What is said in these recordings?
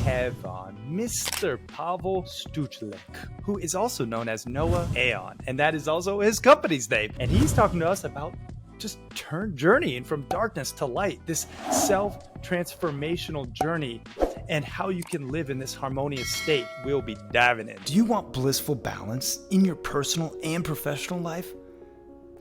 have on Mr. Pavel Stuchlik, who is also known as Noah Aeon, and that is also his company's name. And he's talking to us about just journeying from darkness to light, this self-transformational journey, and how you can live in this harmonious state. We'll be diving in. Do you want blissful balance in your personal and professional life?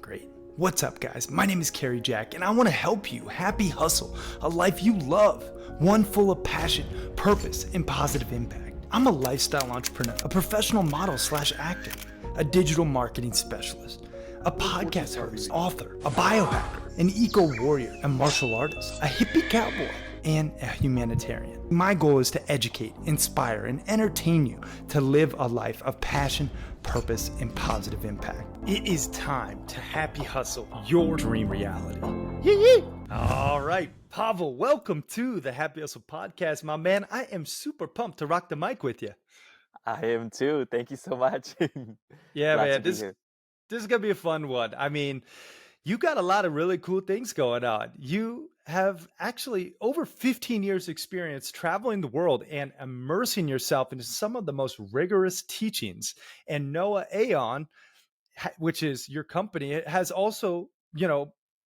Great. What's up, guys? My name is Carrie Jack, and I want to help you happy hustle a life you love, one full of passion, purpose, and positive impact. I'm a lifestyle entrepreneur, a professional model / actor, a digital marketing specialist, a podcast host, author, a biohacker, an eco-warrior, a martial artist, a hippie cowboy, and a humanitarian. My goal is to educate, inspire, and entertain you to live a life of passion, purpose, and positive impact. It is time to happy hustle your dream reality. Yee! All right, Pavel, welcome to the Happy Hustle Podcast, my man. I am super pumped to rock the mic with you. I am too. Thank you so much. Yeah, Glad man, to be this here. is gonna be a fun one. I mean, you got a lot of really cool things going on. You have actually over 15 years experience traveling the world and immersing yourself into some of the most rigorous teachings. And Noah Aeon, which is your company, it has also,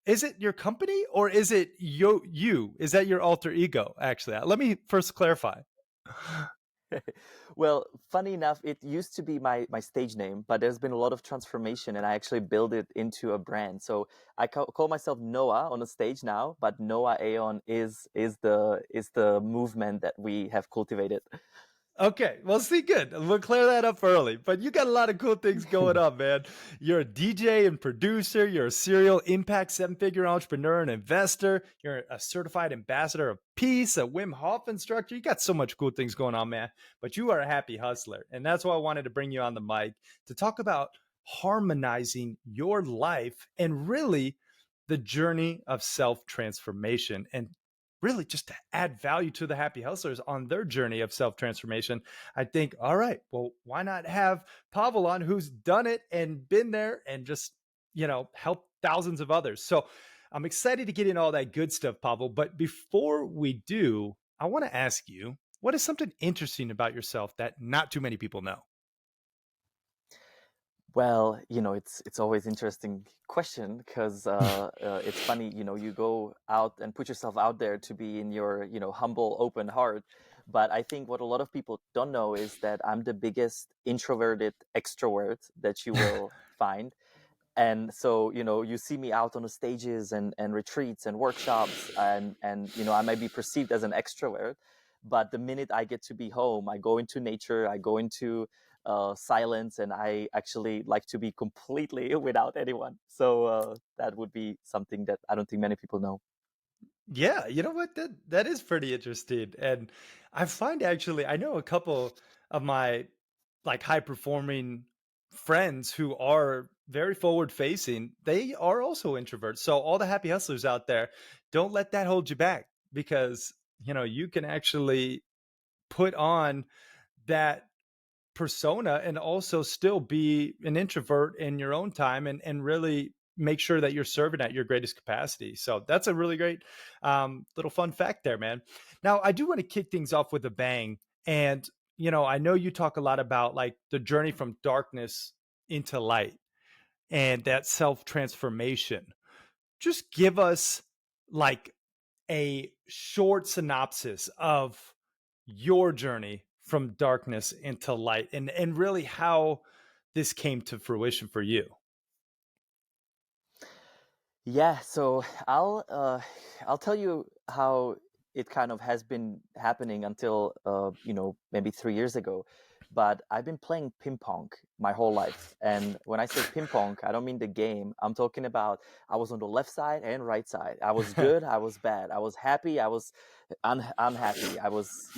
is it your company or is it you? Is that your alter ego, actually? Let me first clarify. Well, funny enough, it used to be my stage name, but there's been a lot of transformation and I actually built it into a brand. So I call myself Noah on the stage now, but Noah Aeon is the movement that we have cultivated. Okay, well, see, good. We'll clear that up early. But you got a lot of cool things going on, man. You're a DJ and producer. You're a serial impact 7-figure entrepreneur and investor. You're a certified ambassador of peace, a Wim Hof instructor. You got so much cool things going on, man. But you are a happy hustler. And that's why I wanted to bring you on the mic to talk about harmonizing your life and really the journey of self-transformation and really just to add value to the happy hustlers on their journey of self-transformation. I think, all right, well, why not have Pavel on, who's done it and been there and just, helped thousands of others. So I'm excited to get in all that good stuff, Pavel. But before we do, I want to ask you, what is something interesting about yourself that not too many people know? Well, it's always interesting question because it's funny, you go out and put yourself out there to be in your, humble, open heart. But I think what a lot of people don't know is that I'm the biggest introverted extrovert that you will find. And so, you see me out on the stages and retreats and workshops and, I might be perceived as an extrovert, but the minute I get to be home, I go into nature, I go into silence, and I actually like to be completely without anyone. So that would be something that I don't think many people know. Yeah, you know what? That is pretty interesting. And I find actually, I know a couple of my like high performing friends who are very forward facing. They are also introverts. So all the happy hustlers out there, don't let that hold you back because, you can actually put on that persona and also still be an introvert in your own time and really make sure that you're serving at your greatest capacity. So that's a really great little fun fact there, man. Now, I do want to kick things off with a bang. And, I know you talk a lot about like the journey from darkness into light and that self transformation. Just give us like a short synopsis of your journey from darkness into light and really how this came to fruition for you. Yeah, so I'll tell you how it kind of has been happening until maybe 3 years ago. But I've been playing ping pong my whole life, and when I say ping pong, I don't mean the game. I'm talking about I was on the left side and right side. I was good, I was bad, I was happy, I was unhappy. I was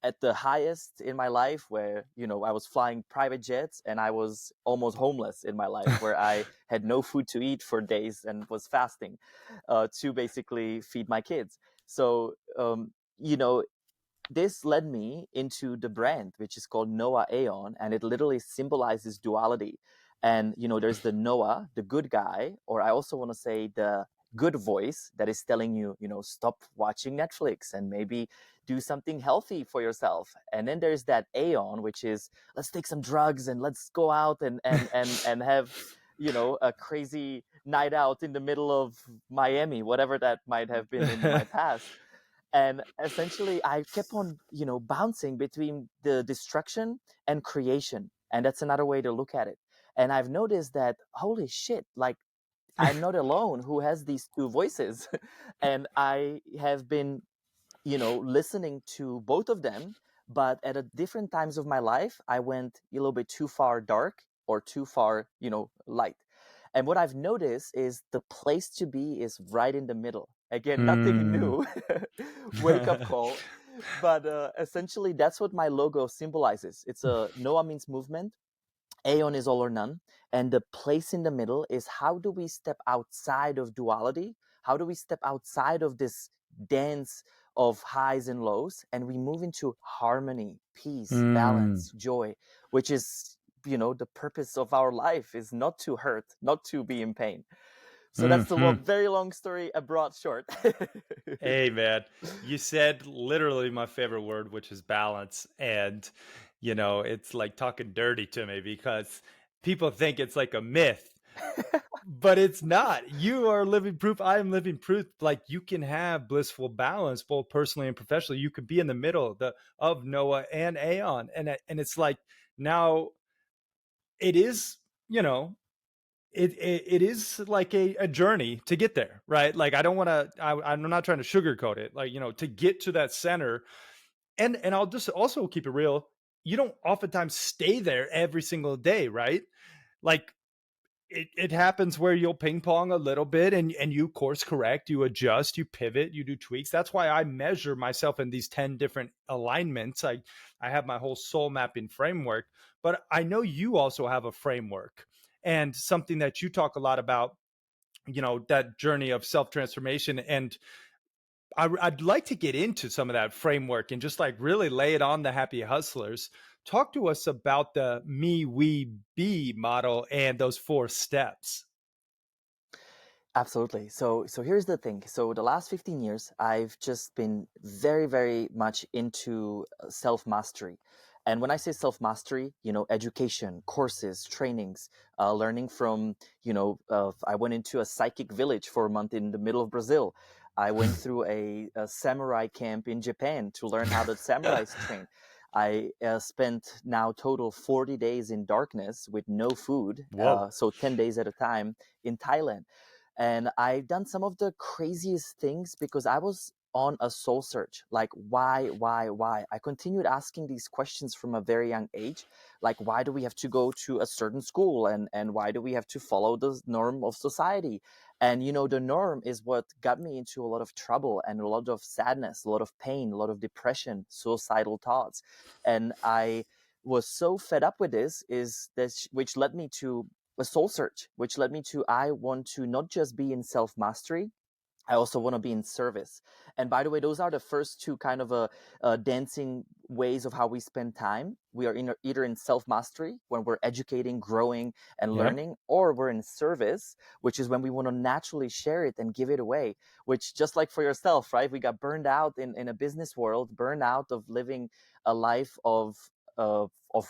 at the highest in my life where I was flying private jets, and I was almost homeless in my life where I had no food to eat for days and was fasting to basically feed my kids. So this led me into the brand, which is called Noah Aeon, and it literally symbolizes duality. And there's the Noah, the good guy, or I also want to say the good voice that is telling you, stop watching Netflix and maybe do something healthy for yourself. And then there's that aeon, which is, let's take some drugs and let's go out and have, a crazy night out in the middle of Miami, whatever that might have been in my past. And essentially I kept on, bouncing between the destruction and creation. And that's another way to look at it. And I've noticed that, holy shit, like, I'm not alone who has these two voices. And I have been, listening to both of them, but at a different times of my life, I went a little bit too far dark or too far, light. And what I've noticed is the place to be is right in the middle. Again, nothing Mm. new, wake up call. But essentially, that's what my logo symbolizes. It's a Noah means movement. Aeon is all or none. And the place in the middle is, how do we step outside of duality? How do we step outside of this dance of highs and lows, and we move into harmony, peace, Mm. balance, joy, which is, the purpose of our life is not to hurt, not to be in pain. So that's the Mhm. very long story, a broad short. Hey man, you said literally my favorite word, which is balance. And, it's like talking dirty to me because people think it's like a myth, but it's not. You are living proof. I am living proof. Like you can have blissful balance, both personally and professionally. You could be in the middle of Noah and Aeon. And it's like now it is, you know, it is like a journey to get there, right? Like I don't want to, I'm not trying to sugarcoat it. Like, to get to that center. And I'll just also keep it real. You don't oftentimes stay there every single day, right? Like it happens where you'll ping pong a little bit and you course correct, you adjust, you pivot, you do tweaks. That's why I measure myself in these 10 different alignments. I have my whole soul mapping framework, but I know you also have a framework and something that you talk a lot about, that journey of self transformation. And I'd like to get into some of that framework and just like really lay it on the happy hustlers. Talk to us about the me, we, be model and those 4 steps. Absolutely. So here's the thing. So the last 15 years, I've just been very, very much into self mastery. And when I say self mastery, education, courses, trainings, learning from, I went into a psychic village for a month in the middle of Brazil. I went through a samurai camp in Japan to learn how the samurais train. I spent now total 40 days in darkness with no food, Whoa. so 10 days at a time in Thailand. And I've done some of the craziest things because I was on a soul search. Like, why? I continued asking these questions from a very young age. Like, why do we have to go to a certain school? And why do we have to follow the norm of society? And, the norm is what got me into a lot of trouble and a lot of sadness, a lot of pain, a lot of depression, suicidal thoughts. And I was so fed up with this, which led me to a soul search, which led me to, I want to not just be in self mastery, I also want to be in service. And by the way, those are the first two kind of dancing ways of how we spend time. We are either in self mastery when we're educating, growing, and Yeah. learning, or we're in service, which is when we want to naturally share it and give it away. Which, just like for yourself, right? We got burned out in a business world, burned out of living a life of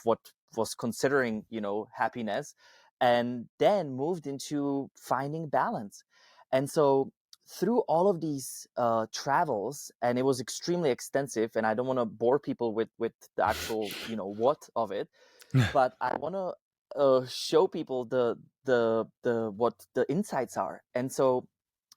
what was considering, happiness, and then moved into finding balance. And so through all of these travels, and it was extremely extensive, and I don't want to bore people with the actual what of it, but I want to show people the what the insights are. And so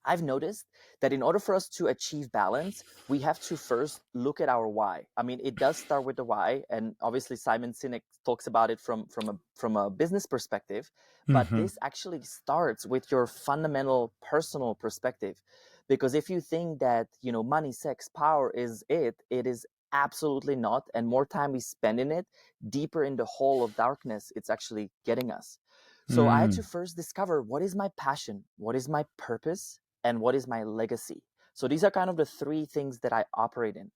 I've noticed that in order for us to achieve balance, we have to first look at our why. I mean, it does start with the why, and obviously Simon Sinek talks about it from a business perspective. But Hmm. this actually starts with your fundamental personal perspective, because if you think that money, sex, power is it is absolutely not. And more time we spend in it, deeper in the hole of darkness, it's actually getting us. So I had to Mm. first discover, what is my passion, what is my purpose, and what is my legacy. So these are kind of the three things that I operate in.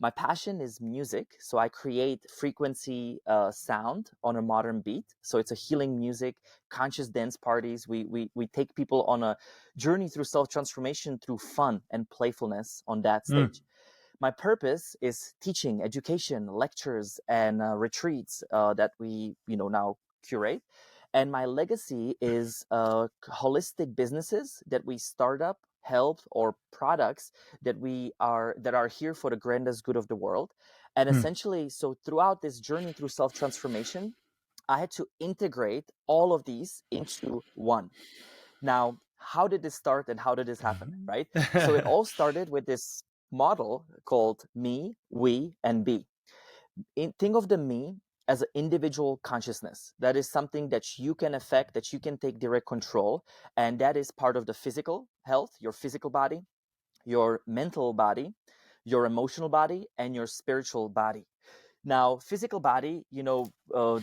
My passion is music, so I create frequency sound on a modern beat. So it's a healing music, conscious dance parties. We take people on a journey through self-transformation through fun and playfulness on that stage. My purpose is teaching, education, lectures, and retreats that we now curate. And my legacy is holistic businesses that we start up, help, or products that are here for the grandest good of the world. And essentially, so throughout this journey through self-transformation, I had to integrate all of these into one. Now, how did this start and how did this happen, right? So it all started with this model called me, we, and be. Think of the me as an individual consciousness. That is something that you can affect, that you can take direct control. And that is part of the physical health, your physical body, your mental body, your emotional body, and your spiritual body. Now, physical body,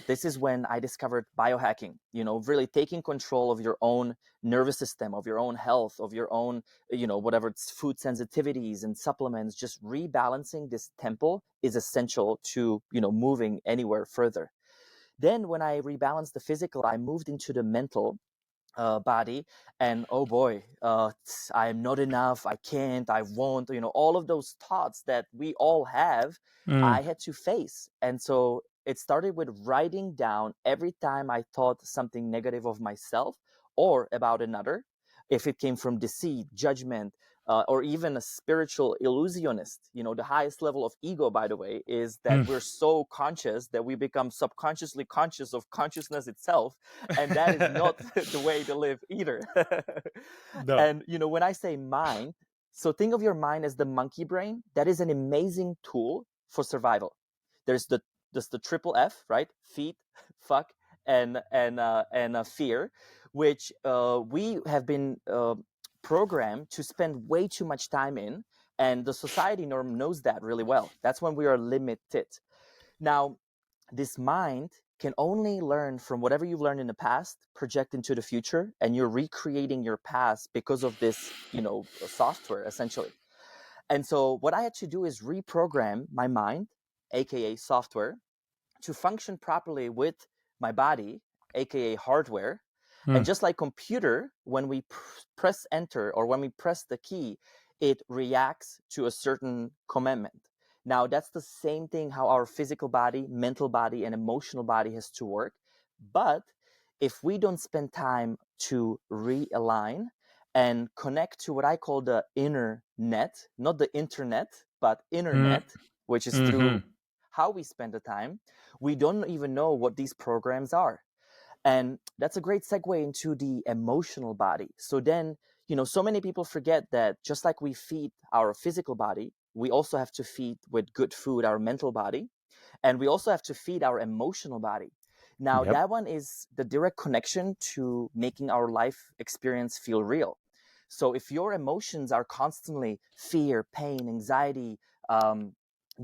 this is when I discovered biohacking, really taking control of your own nervous system, of your own health, of your own, whatever it's food sensitivities and supplements. Just rebalancing this temple is essential to, moving anywhere further. Then when I rebalanced the physical, I moved into the mental body, and oh boy, I am not enough, I can't, I won't, all of those thoughts that we all have, I had to face. And so it started with writing down every time I thought something negative of myself or about another, if it came from deceit, judgment, or even a spiritual illusionist. The highest level of ego, by the way, is that we're so conscious that we become subconsciously conscious of consciousness itself. And that is not the way to live either. No. And, when I say mind, so think of your mind as the monkey brain. That is an amazing tool for survival. There's the triple F, right? Feed, fuck, and fear, which we have been programmed to spend way too much time in, and the society norm knows that really well. That's when we are limited. Now, this mind can only learn from whatever you've learned in the past, project into the future, and you're recreating your past because of this, software essentially. And so what I had to do is reprogram my mind, aka software, to function properly with my body, aka hardware. And just like computer, when we press enter or when we press the key, it reacts to a certain commandment. Now, that's the same thing how our physical body, mental body, and emotional body has to work. But if we don't spend time to realign and connect to what I call the inner net, not the internet, but inner net, which is through how we spend the time, we don't even know what these programs are. And that's a great segue into the emotional body. So then, so many people forget that just like we feed our physical body, we also have to feed with good food our mental body. And we also have to feed our emotional body. Now, Yep. that one is the direct connection to making our life experience feel real. So if your emotions are constantly fear, pain, anxiety,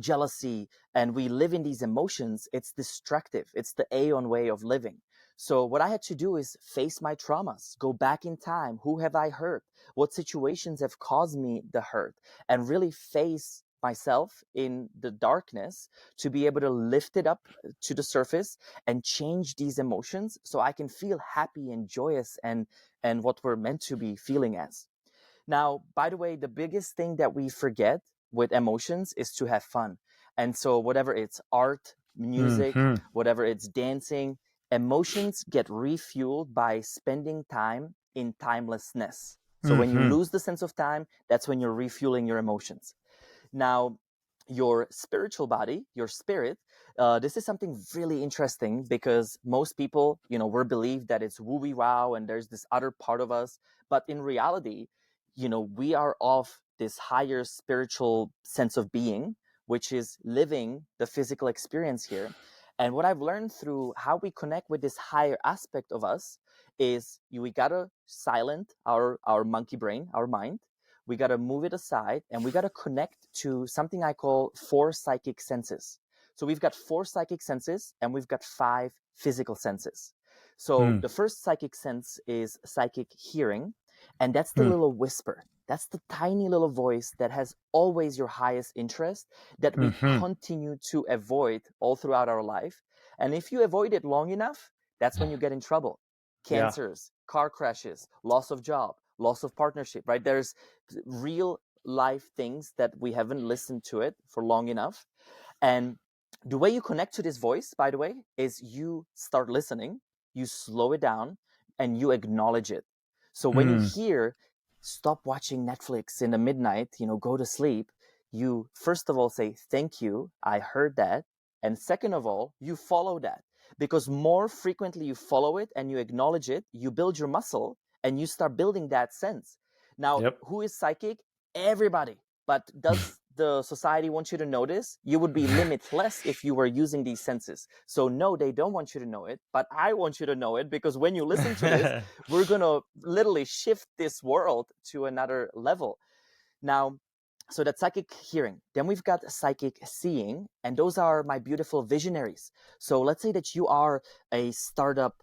jealousy, and we live in these emotions, it's destructive. It's the Aeon way of living. So what I had to do is face my traumas, go back in time. Who have I hurt? What situations have caused me the hurt? And really face myself in the darkness to be able to lift it up to the surface and change these emotions so I can feel happy and joyous and what we're meant to be feeling as. Now, by the way, the biggest thing that we forget with emotions is to have fun. And so whatever it's art, music, whatever it's dancing, emotions get refueled by spending time in timelessness. So when you lose the sense of time, that's when you're refueling your emotions. Now, your spiritual body, your spirit, this is something really interesting because most people, we're believed that it's woo wow and there's this other part of us. But in reality, we are of this higher spiritual sense of being, which is living the physical experience here. And what I've learned through how we connect with this higher aspect of us is we gotta silent our monkey brain, our mind. We gotta move it aside and we gotta connect to something I call 4 psychic senses. So we've got 4 psychic senses and we've got 5 physical senses. So the first psychic sense is psychic hearing, and that's the little whisper. That's the tiny little voice that has always your highest interest that we Mm-hmm. continue to avoid all throughout our life. And if you avoid it long enough, that's when you get in trouble. Yeah. Cancers, car crashes, loss of job, loss of partnership, right? There's real life things that we haven't listened to it for long enough. And the way you connect to this voice, by the way, is you start listening, you slow it down, and you acknowledge it. So when you Mm. hear, stop watching Netflix in the midnight, go to sleep, you first of all say, thank you, I heard that. And second of all, you follow that. Because more frequently you follow it and you acknowledge it, you build your muscle and you start building that sense. Now, Yep. who is psychic? Everybody. But does the society want you to know this? You would be limitless if you were using these senses. So no, they don't want you to know it, but I want you to know it, because when you listen to this, we're going to literally shift this world to another level. Now, so that's psychic hearing. Then we've got psychic seeing, and those are my beautiful visionaries. So let's say that you are a startup,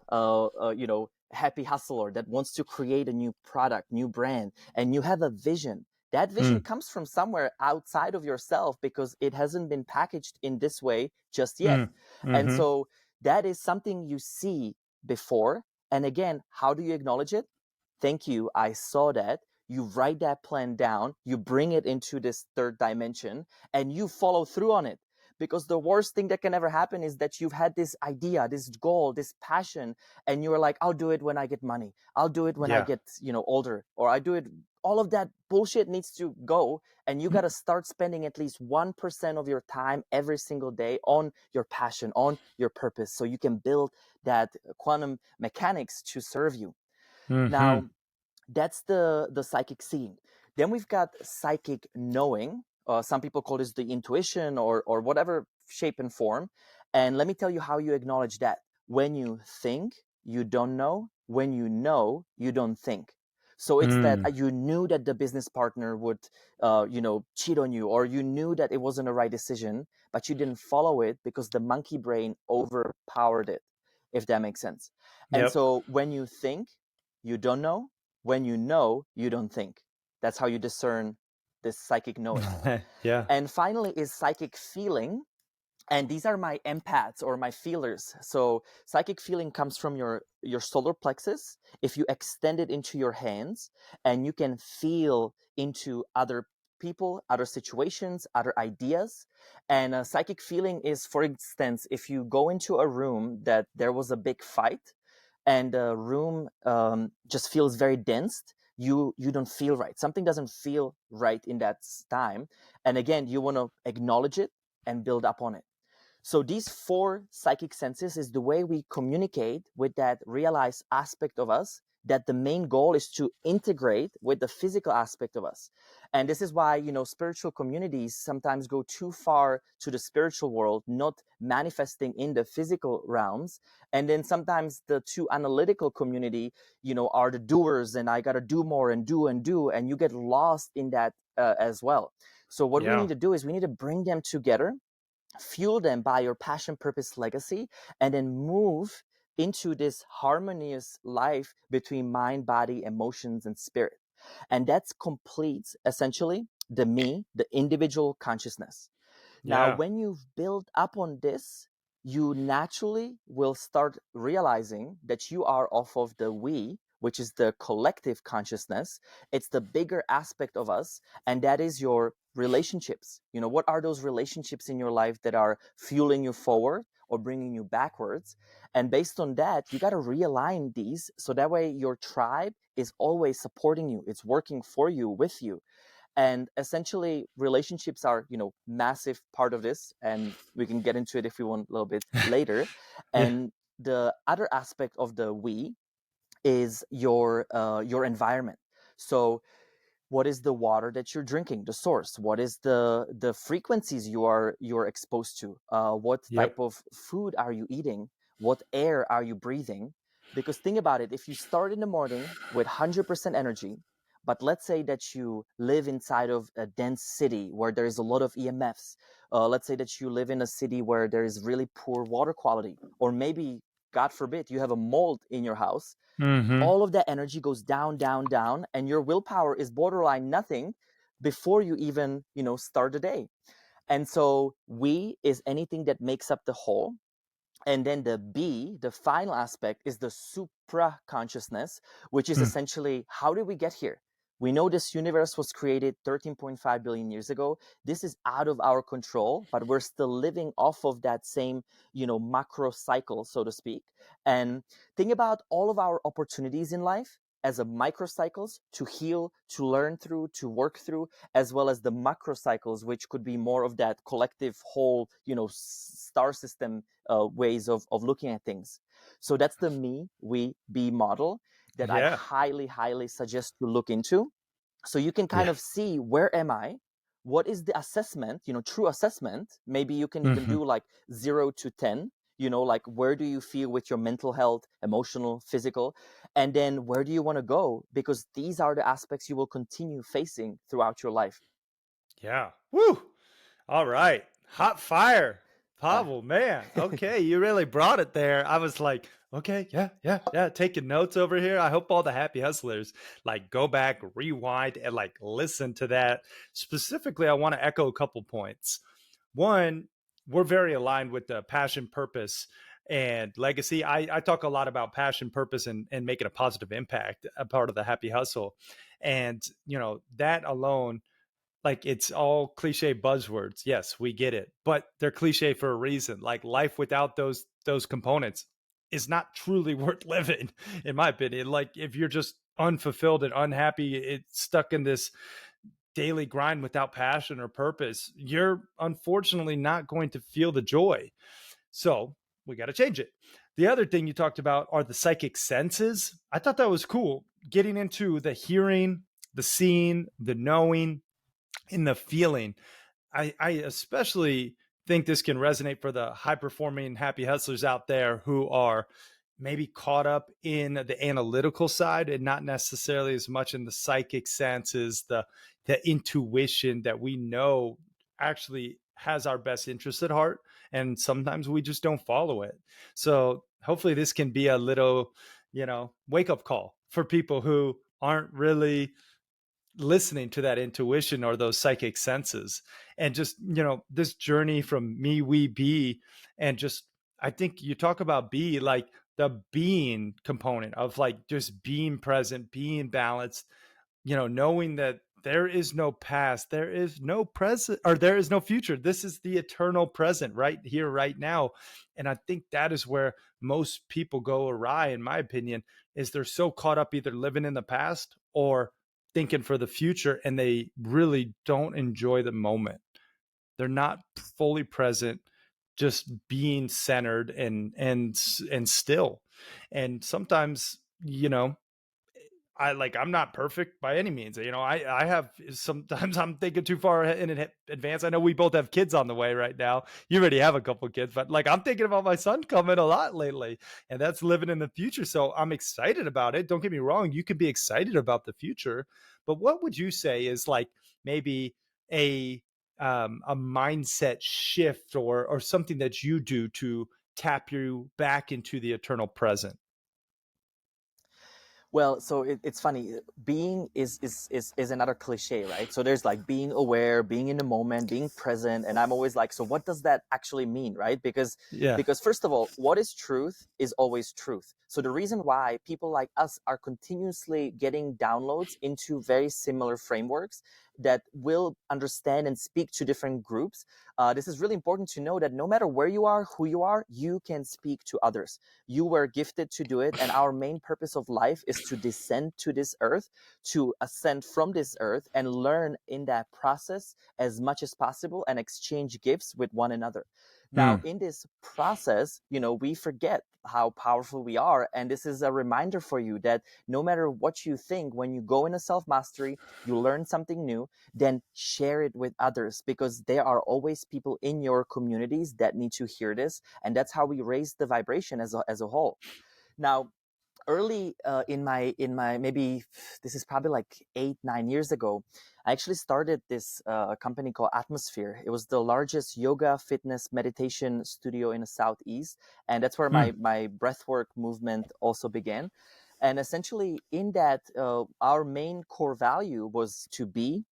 happy hustler that wants to create a new product, new brand, and you have a vision. That vision Mm. comes from somewhere outside of yourself because it hasn't been packaged in this way just yet. Mm. And Mm-hmm. so that is something you see before. And again, how do you acknowledge it? Thank you, I saw that. You write that plan down, you bring it into this third dimension, and you follow through on it. Because the worst thing that can ever happen is that you've had this idea, this goal, this passion, and you're like, I'll do it when I get money. I'll do it when I Yeah. get, older, or I do it. All of that bullshit needs to go, and you got to start spending at least 1% of your time every single day on your passion, on your purpose, so you can build that quantum mechanics to serve you. Mm-hmm. Now, that's the psychic seeing. Then we've got psychic knowing. Some people call this the intuition, or whatever shape and form. And let me tell you how you acknowledge that. When you think, you don't know. When you know, you don't think. So it's that Mm. you knew that the business partner would, cheat on you, or you knew that it wasn't the right decision, but you didn't follow it because the monkey brain overpowered it, if that makes sense. And Yep. so when you think, you don't know. When you know, you don't think. That's how you discern this psychic knowing. Yeah. And finally is psychic feeling. And these are my empaths or my feelers. So psychic feeling comes from your solar plexus. If you extend it into your hands, and you can feel into other people, other situations, other ideas. And a psychic feeling is, for instance, if you go into a room that there was a big fight, and the room just feels very dense, you don't feel right. Something doesn't feel right in that time. And again, you want to acknowledge it and build up on it. So these four psychic senses is the way we communicate with that realized aspect of us, that the main goal is to integrate with the physical aspect of us. And this is why, spiritual communities sometimes go too far to the spiritual world, not manifesting in the physical realms. And then sometimes the too analytical community, are the doers, and I got to do more and do and do, and you get lost in that as well. So what we Yeah. need to do is we need to bring them together, fuel them by your passion, purpose, legacy, and then move into this harmonious life between mind, body, emotions, and spirit. And that's completes essentially the me, the individual consciousness. Now, Yeah. when you've built up on this, you naturally will start realizing that you are off of the we, which is the collective consciousness. It's the bigger aspect of us, and that is your relationships. What are those relationships in your life that are fueling you forward or bringing you backwards? And based on that, you got to realign these so that way your tribe is always supporting you, it's working for you, with you. And essentially relationships are massive part of this, and we can get into it if we want a little bit later. Yeah. And the other aspect of the we is your environment. So what is the water that you're drinking, the source? What is the frequencies you're exposed to? What type Yep. of food are you eating? What air are you breathing? Because think about it, if you start in the morning with 100% energy, but let's say that you live inside of a dense city where there is a lot of EMFs. Let's say that you live in a city where there is really poor water quality, or maybe God forbid, you have a mold in your house, Mm-hmm. all of that energy goes down, down, down, and your willpower is borderline nothing before you even, start the day. And so we is anything that makes up the whole. And then the B, the final aspect, is the supra consciousness, which is essentially how did we get here? We know this universe was created 13.5 billion years ago. This is out of our control, but we're still living off of that same, macro cycle, so to speak. And think about all of our opportunities in life as a microcycles to heal, to learn through, to work through, as well as the macro cycles, which could be more of that collective whole, star system ways of looking at things. So that's the me, we, be model that I Yeah. highly, highly suggest to look into. So you can kind Yeah. of see where am I? What is the assessment, true assessment? Maybe you can even Mm-hmm. do like 0 to 10, like where do you feel with your mental health, emotional, physical? And then where do you want to go? Because these are the aspects you will continue facing throughout your life. Yeah. Woo. All right. Hot fire. Uh, Pavel, man. Okay. You really brought it there. I was like, okay, yeah, yeah, yeah. Taking notes over here. I hope all the happy hustlers like go back, rewind, and like listen to that. Specifically, I want to echo a couple points. One, we're very aligned with the passion, purpose, and legacy. I talk a lot about passion, purpose, and making a positive impact, a part of the happy hustle. And, that alone, like, it's all cliche buzzwords. Yes, we get it, but they're cliche for a reason. Like, life without those components is not truly worth living, in my opinion. Like, if you're just unfulfilled and unhappy, it's stuck in this daily grind without passion or purpose, you're unfortunately not going to feel the joy. So we got to change it. The other thing you talked about are the psychic senses. I thought that was cool. Getting into the hearing, the seeing, the knowing, in the feeling. I especially think this can resonate for the high performing happy hustlers out there who are maybe caught up in the analytical side and not necessarily as much in the psychic senses, the intuition that we know actually has our best interest at heart, and sometimes we just don't follow it. So hopefully this can be a little, wake up call for people who aren't really listening to that intuition or those psychic senses. And just, this journey from me, we, be, and just, I think you talk about be, like the being component of like just being present, being balanced, knowing that there is no past, there is no present, or there is no future. This is the eternal present right here, right now. And I think that is where most people go awry, in my opinion, is they're so caught up either living in the past or thinking for the future, and they really don't enjoy the moment. They're not fully present, just being centered and still. And sometimes, I'm not perfect by any means. I have sometimes I'm thinking too far in advance. I know we both have kids on the way right now. You already have a couple of kids, but like I'm thinking about my son coming a lot lately, and that's living in the future. So I'm excited about it. Don't get me wrong. You can be excited about the future, but what would you say is like maybe a a mindset shift or something that you do to tap you back into the eternal present? Well, so it's funny. Being is another cliche, right? So there's like being aware, being in the moment, being present, and I'm always like, so what does that actually mean, right? Because Yeah. because first of all, what is truth is always truth. So the reason why people like us are continuously getting downloads into very similar frameworks that will understand and speak to different groups, this is really important to know that no matter where you are, who you can speak to others. You were gifted to do it, and our main purpose of life is to descend to this earth, to ascend from this earth, and learn in that process as much as possible and exchange gifts with one another. Now, Mm. in this process, we forget how powerful we are. And this is a reminder for you that no matter what you think, when you go into self mastery, you learn something new, then share it with others, because there are always people in your communities that need to hear this. And that's how we raise the vibration as a whole. Now, early in my maybe this is probably like 8-9 years ago. I actually started this company called Atmosphere. It was the largest yoga, fitness, meditation studio in the Southeast, and that's where Hmm. my breathwork movement also began. And essentially, in that, our main core value was to be,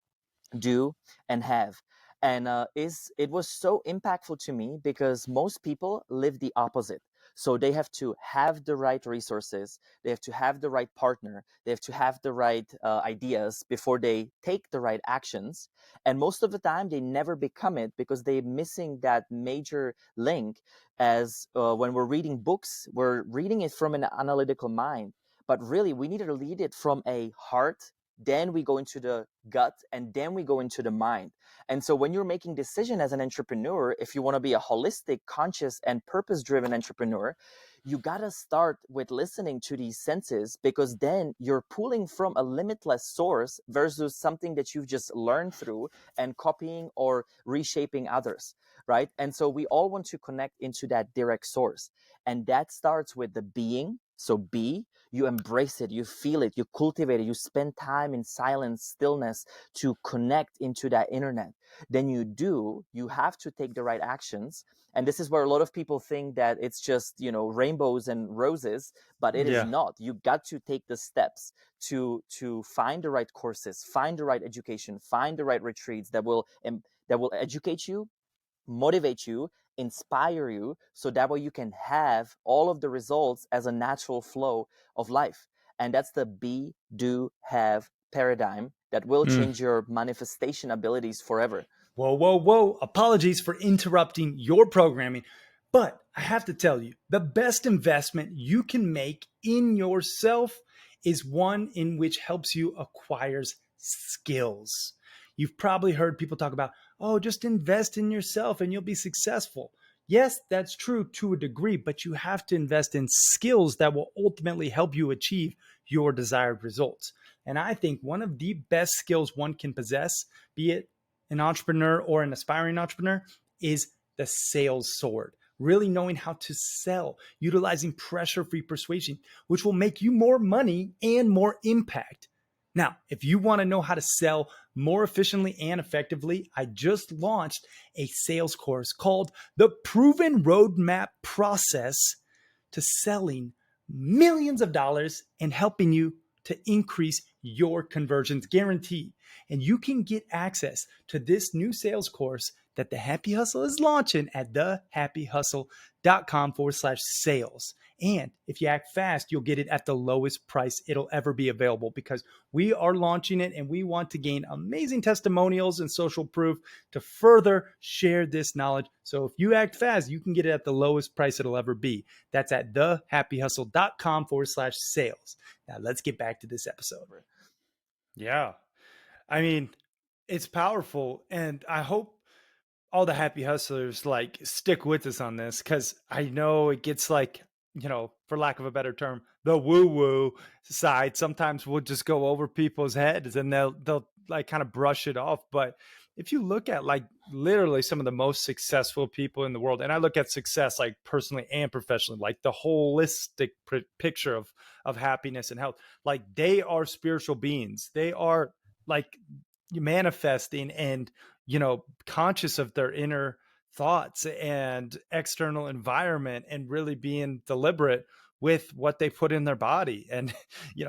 do, and have. And is it was so impactful to me because most people live the opposite. So they have to have the right resources, they have to have the right partner, they have to have the right ideas before they take the right actions. And most of the time they never become it because they're missing that major link. As when we're reading books, we're reading it from an analytical mind, but really we need to read it from a heart, then we go into the gut, and then we go into the mind. And so when you're making decision as an entrepreneur, if you want to be a holistic, conscious, and purpose driven entrepreneur, you got to start with listening to these senses, because then you're pulling from a limitless source versus something that you've just learned through and copying or reshaping others, right? And so we all want to connect into that direct source, and that starts with the being. So be, you embrace it, you feel it, you cultivate it, you spend time in silence, stillness to connect into that internet. Then you do, you have to take the right actions. And this is where a lot of people think that it's just, rainbows and roses, but it is Yeah. not. You got to take the steps to find the right courses, find the right education, find the right retreats that will educate you, motivate you, inspire you, so that way you can have all of the results as a natural flow of life. And that's the be, do, have paradigm that will Mm. change your manifestation abilities forever. Whoa, whoa, whoa. Apologies for interrupting your programming, but I have to tell you the best investment you can make in yourself is one in which helps you acquire skills. You've probably heard people talk about, oh, just invest in yourself and you'll be successful. Yes, that's true to a degree, but you have to invest in skills that will ultimately help you achieve your desired results. And I think one of the best skills one can possess, be it an entrepreneur or an aspiring entrepreneur, is the sales sword. Really knowing how to sell, utilizing pressure free persuasion, which will make you more money and more impact. Now, if you want to know how to sell more efficiently and effectively, I just launched a sales course called The Proven Roadmap Process to Selling Millions of Dollars and Helping You to Increase Your Conversions Guaranteed. And you can get access to this new sales course that the Happy Hustle is launching at thehappyhustle.com/sales. And if you act fast, you'll get it at the lowest price it'll ever be available, because we are launching it and we want to gain amazing testimonials and social proof to further share this knowledge. So if you act fast, you can get it at the lowest price it'll ever be. That's at thehappyhustle.com/sales. Now let's get back to this episode. Yeah. I mean, it's powerful. And I hope all the happy hustlers like stick with us on this, because I know it gets like, for lack of a better term, the woo woo side. Sometimes we'll just go over people's heads and they'll like kind of brush it off. But if you look at like literally some of the most successful people in the world, and I look at success like personally and professionally, like the holistic picture of happiness and health, like they are spiritual beings. They are like manifesting and conscious of their inner thoughts and external environment, and really being deliberate with what they put in their body. And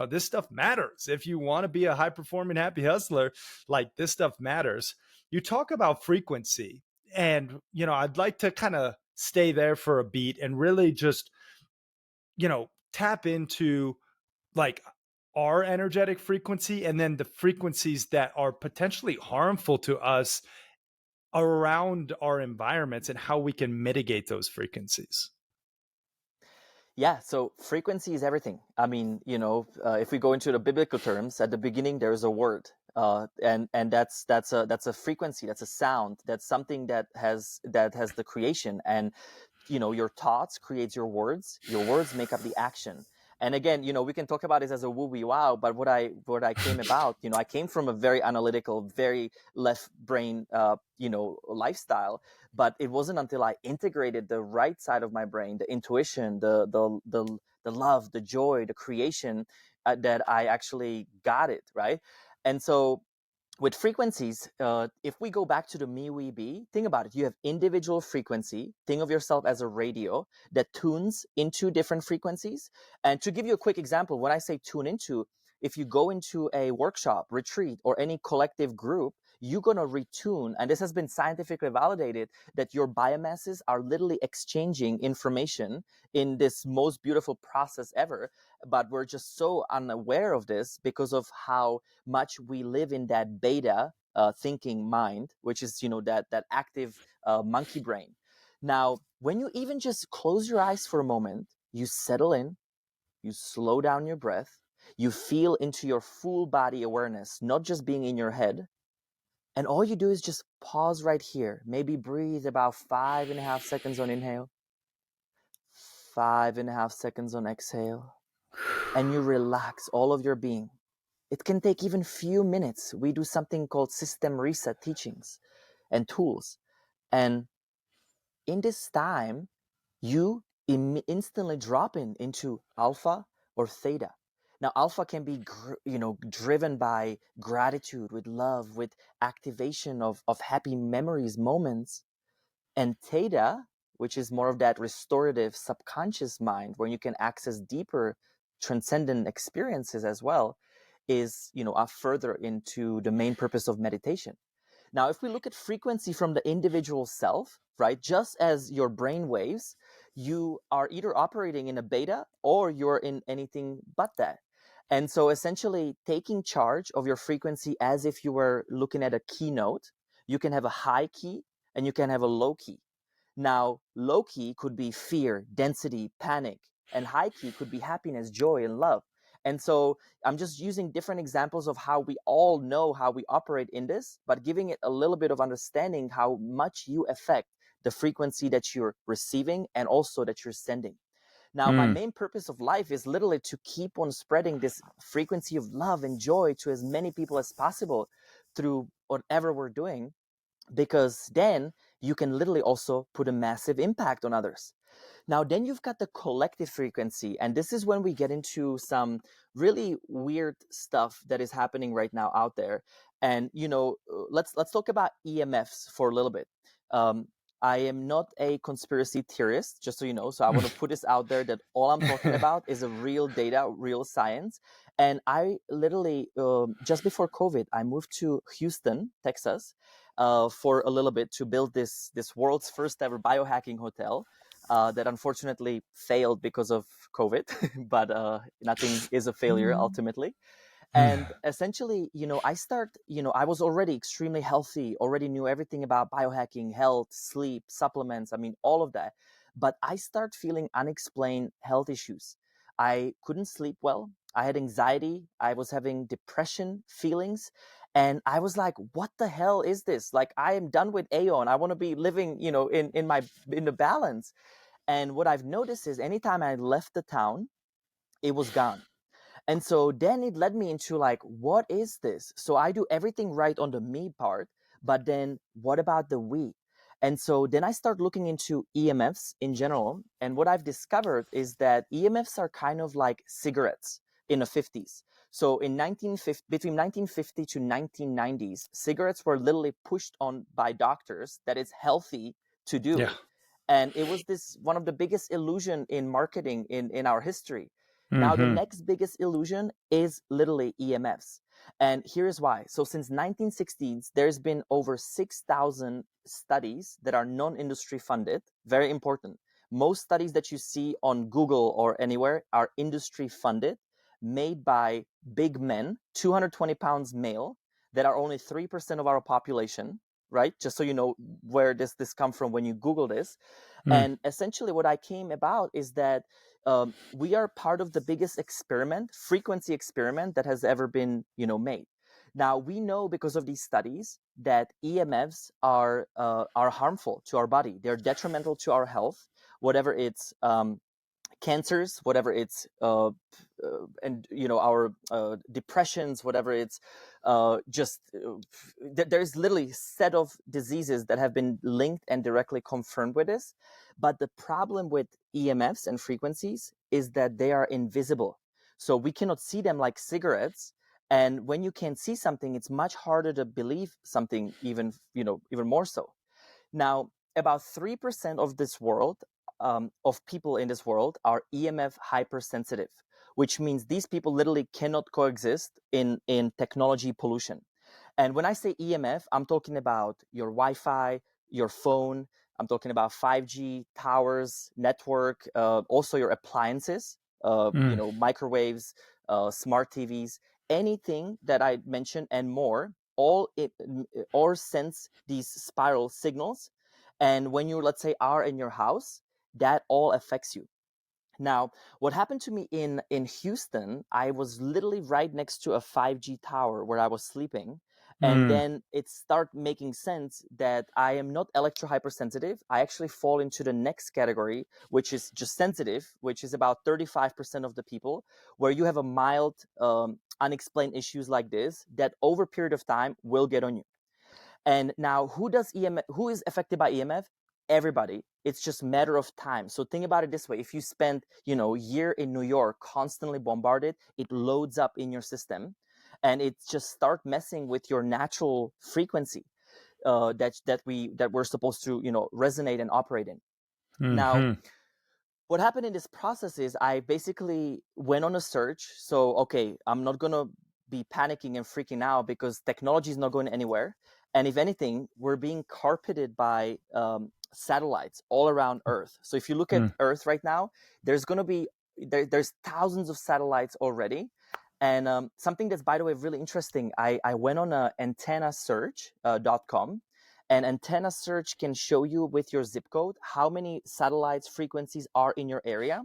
this stuff matters. If you want to be a high performing happy hustler, like this stuff matters. You talk about frequency, and I'd like to kind of stay there for a beat and really just tap into like our energetic frequency, and then the frequencies that are potentially harmful to us around our environments, and how we can mitigate those frequencies. Yeah, so frequency is everything. I mean, if we go into the biblical terms, at the beginning there's a word, and that's a frequency, that's a sound, that's something that has the creation. And your thoughts creates your words make up the action. And again, we can talk about this as a woo wee wow, but what I came about, I came from a very analytical, very left brain lifestyle. But it wasn't until I integrated the right side of my brain, the intuition, the the love, the joy, the creation, that I actually got it, right? And so with frequencies, if we go back to the me, we, be, think about it. You have individual frequency. Think of yourself as a radio that tunes into different frequencies. And to give you a quick example, when I say tune into, if you go into a workshop, retreat, or any collective group, you're going to retune. And this has been scientifically validated that your biomasses are literally exchanging information in this most beautiful process ever. But we're just so unaware of this because of how much we live in that beta thinking mind, which is, that active monkey brain. Now, when you even just close your eyes for a moment, you settle in, you slow down your breath, you feel into your full body awareness, not just being in your head. And all you do is just pause right here. Maybe breathe about 5.5 seconds on inhale, 5.5 seconds on exhale, and you relax all of your being. It can take even few minutes. We do something called system reset teachings and tools. And in this time, you instantly drop into alpha or theta. Now, alpha can be, driven by gratitude, with love, with activation of happy memories, moments. And theta, which is more of that restorative subconscious mind where you can access deeper transcendent experiences as well, is, further into the main purpose of meditation. Now, if we look at frequency from the individual self, right, just as your brain waves, you are either operating in a beta or you're in anything but that. And so essentially taking charge of your frequency as if you were looking at a keynote, you can have a high key and you can have a low key. Now, low key could be fear, density, panic, and high key could be happiness, joy, and love. And so I'm just using different examples of how we all know how we operate in this, but giving it a little bit of understanding how much you affect the frequency that you're receiving and also that you're sending. Now, my main purpose of life is literally to keep on spreading this frequency of love and joy to as many people as possible through whatever we're doing, because then you can literally also put a massive impact on others. Now, then you've got the collective frequency, and this is when we get into some really weird stuff that is happening right now out there. And let's talk about EMFs for a little bit. I am not a conspiracy theorist, just so you know. So I want to put this out there that all I'm talking about is a real data, real science. And I literally, just before COVID, I moved to Houston, Texas, for a little bit to build this world's first ever biohacking hotel. That unfortunately failed because of COVID, but nothing is a failure ultimately. And essentially, I was already extremely healthy, already knew everything about biohacking, health, sleep, supplements, I mean, all of that. But I start feeling unexplained health issues. I couldn't sleep well. I had anxiety. I was having depression feelings. And I was like, what the hell is this? Like, I am done with Aeon. I want to be living, in the balance. And what I've noticed is anytime I left the town, it was gone. And so then it led me into like, what is this? So I do everything right on the me part, but then what about the we? And so then I start looking into EMFs in general. And what I've discovered is that EMFs are kind of like cigarettes in the 50s. So between 1950 to 1990s, cigarettes were literally pushed on by doctors that it's healthy to do. Yeah. And it was this one of the biggest illusion in marketing in our history. Now, the next biggest illusion is literally EMFs. And here's why. So since 1960s, there's been over 6,000 studies that are non-industry funded. Very important. Most studies that you see on Google or anywhere are industry funded, made by big men, 220 pounds male, that are only 3% of our population, right? Just so you know where this come from when you Google this. And essentially what I came about is that we are part of the biggest frequency experiment that has ever been, made. Now, we know because of these studies that EMFs are harmful to our body. They're detrimental to our health, whatever it's cancers, whatever it's, and our depressions, whatever it's, there's literally set of diseases that have been linked and directly confirmed with this. But the problem with EMFs and frequencies is that they are invisible, so we cannot see them like cigarettes. And when you can't see something, it's much harder to believe something, even more so. Now, about 3% of this world, of people in this world, are EMF hypersensitive, which means these people literally cannot coexist in technology pollution. And when I say EMF, I'm talking about your Wi-Fi, your phone. I'm talking about 5G towers, network, also your appliances, microwaves, smart TVs, anything that I mentioned and more. All it or sense these spiral signals, and when you, let's say, are in your house, that all affects you. Now, what happened to me in Houston, I was literally right next to a 5G tower where I was sleeping. And then it started making sense that I am not electro hypersensitive. I actually fall into the next category, which is just sensitive, which is about 35% of the people, where you have a mild, unexplained issues like this that over a period of time will get on you. And now, who is affected by EMF? Everybody. It's just matter of time. So think about it this way: if you spend, a year in New York constantly bombarded, it loads up in your system, and it just start messing with your natural frequency, that we're supposed to, resonate and operate in. Now, what happened in this process is I basically went on a search. So, okay, I'm not going to be panicking and freaking out because technology is not going anywhere. And if anything, we're being carpeted by satellites all around Earth. So if you look at Earth right now, there's going to be, there's thousands of satellites already. And something that's, by the way, really interesting, I went on antennasearch.com. And antenna search can show you with your zip code how many satellites frequencies are in your area.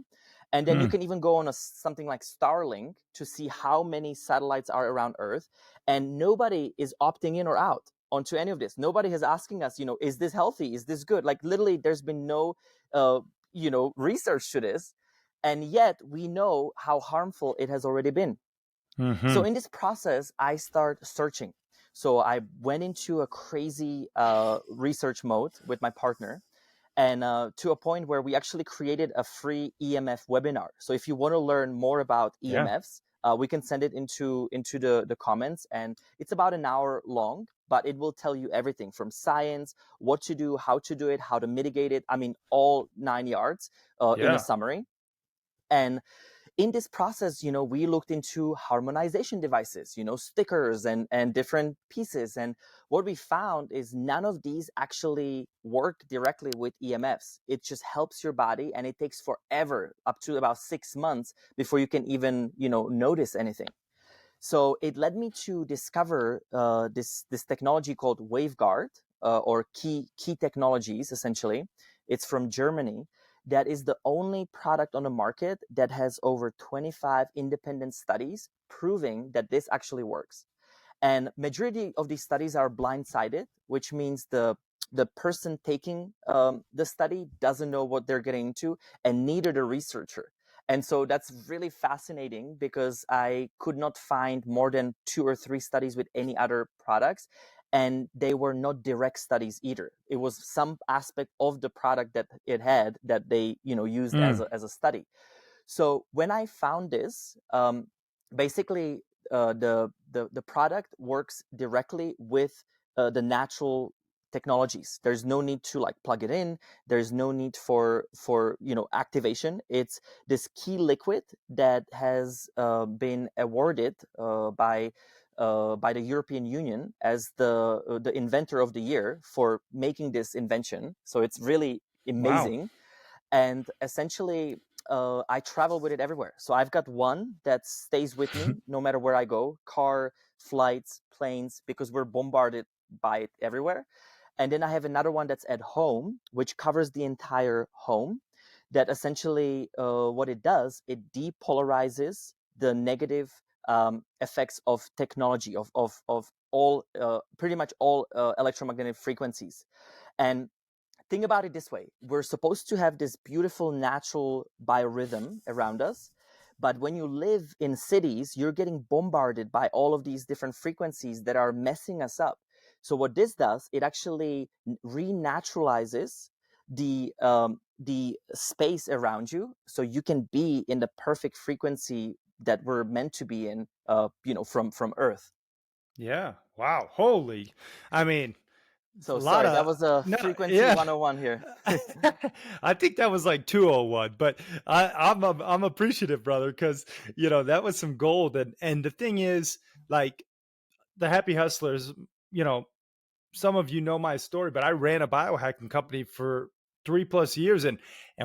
And then you can even go on something like Starlink to see how many satellites are around Earth. And nobody is opting in or out onto any of this. Nobody is asking us, is this healthy? Is this good? Like literally, there's been no, research to this. And yet we know how harmful it has already been. So in this process, I start searching. So I went into a crazy research mode with my partner, and to a point where we actually created a free EMF webinar. So if you want to learn more about EMFs, we can send it into the comments, and it's about an hour long, but it will tell you everything from science, what to do, how to do it, how to mitigate it. I mean, all 9 yards in a summary. And in this process, we looked into harmonization devices, stickers and different pieces. And what we found is none of these actually work directly with EMFs. It just helps your body, and it takes forever, up to about 6 months, before you can even, notice anything. So it led me to discover this technology called waveguard, or key technologies, essentially. It's from Germany. That is the only product on the market that has over 25 independent studies proving that this actually works. And majority of these studies are blindsided, which means the person taking the study doesn't know what they're getting into, and neither the researcher. And so that's really fascinating because I could not find more than 2 or 3 studies with any other products. And they were not direct studies either. It was some aspect of the product that it had that they, used as a study. So when I found this, basically the product works directly with the natural technologies. There's no need to like plug it in. There's no need for activation. It's this key liquid that has been awarded by the European Union as the inventor of the year for making this invention. So it's really amazing. Wow. And essentially, I travel with it everywhere. So I've got one that stays with me no matter where I go: car, flights, planes, because we're bombarded by it everywhere. And then I have another one that's at home, which covers the entire home. That essentially, what it does, it depolarizes the negative effects of technology, of all, pretty much all electromagnetic frequencies. And think about it this way. We're supposed to have this beautiful natural biorhythm around us. But when you live in cities, you're getting bombarded by all of these different frequencies that are messing us up. So what this does, it actually renaturalizes the space around you, so you can be in the perfect frequency that we're meant to be in, from Earth. Yeah. Wow. Holy. I mean, it's a So lot sorry, that of was a no. frequency Yeah. 101 here. I think that was like 201, but I'm appreciative, brother, because that was some gold. And the thing is, like the Happy Hustlers, you know, some of you know my story, but I ran a biohacking company for 3+ years, and